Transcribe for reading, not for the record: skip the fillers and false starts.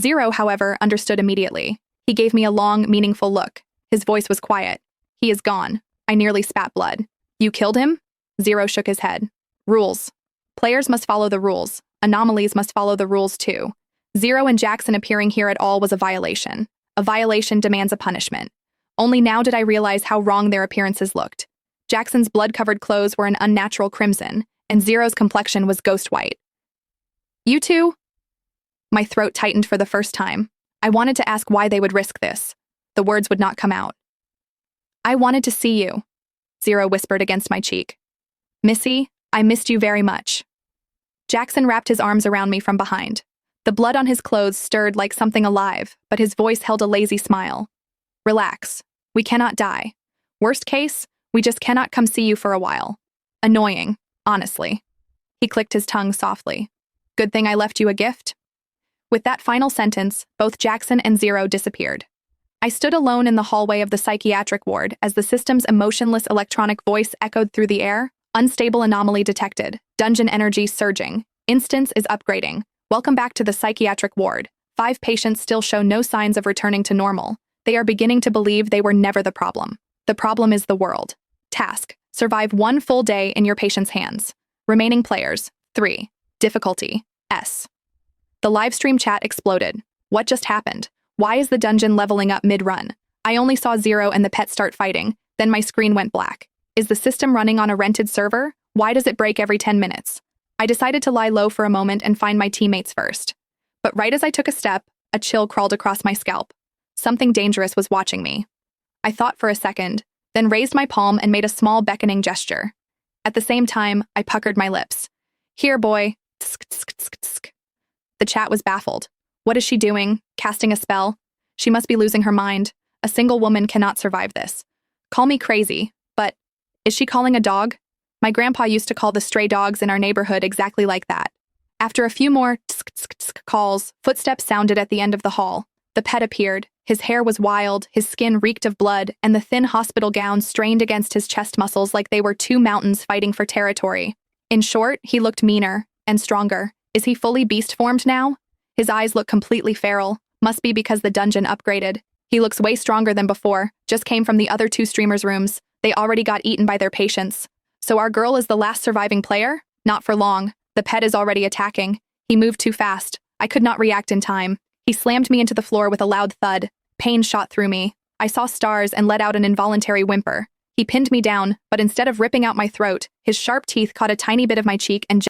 Zero, however, understood immediately. He gave me a long, meaningful look. His voice was quiet. He is gone. I nearly spat blood. You killed him? Zero shook his head. Rules. Players must follow the rules. Anomalies must follow the rules too. Zero and Jackson appearing here at all was a violation. A violation demands a punishment. Only now did I realize how wrong their appearances looked. Jackson's blood-covered clothes were an unnatural crimson, and Zero's complexion was ghost white. You two? My throat tightened for the first time. I wanted to ask why they would risk this. The words would not come out. I wanted to see you, Zero whispered against my cheek. Missy, I missed you very much. Jackson wrapped his arms around me from behind. The blood on his clothes stirred like something alive, but his voice held a lazy smile. Relax. We cannot die. Worst case, we just cannot come see you for a while. Annoying, honestly. He clicked his tongue softly. Good thing I left you a gift. With that final sentence, both Jackson and Zero disappeared. I stood alone in the hallway of the psychiatric ward as the system's emotionless electronic voice echoed through the air. Unstable anomaly detected. Dungeon energy surging. Instance is upgrading. Welcome back to the psychiatric ward. 5 patients still show no signs of returning to normal. They are beginning to believe they were never the problem. The problem is the world. Task: survive 1 full day in your patient's hands. Remaining players: 3. Difficulty: S. The livestream chat exploded. What just happened? Why is the dungeon leveling up mid-run? I only saw Zero and the pet start fighting, then my screen went black. Is the system running on a rented server? Why does it break every 10 minutes? I decided to lie low for a moment and find my teammates first. But right as I took a step, a chill crawled across my scalp. Something dangerous was watching me. I thought for a second, then raised my palm and made a small beckoning gesture. At the same time, I puckered my lips. Here, boy. Tsk, tsk, tsk, tsk. The chat was baffled. What is she doing? Casting a spell? She must be losing her mind. A single woman cannot survive this. Call me crazy, but is she calling a dog? My grandpa used to call the stray dogs in our neighborhood exactly like that. After a few more tsk, tsk, tsk calls, footsteps sounded at the end of the hall. The pet appeared. His hair was wild, his skin reeked of blood, and the thin hospital gown strained against his chest muscles like they were 2 mountains fighting for territory. In short, he looked meaner and stronger. Is he fully beast-formed now? His eyes look completely feral. Must be because the dungeon upgraded. He looks way stronger than before. Just came from the other 2 streamers' rooms. They already got eaten by their patients. So our girl is the last surviving player? Not for long. The pet is already attacking. He moved too fast. I could not react in time. He slammed me into the floor with a loud thud. Pain shot through me. I saw stars and let out an involuntary whimper. He pinned me down, but instead of ripping out my throat, his sharp teeth caught a tiny bit of my cheek and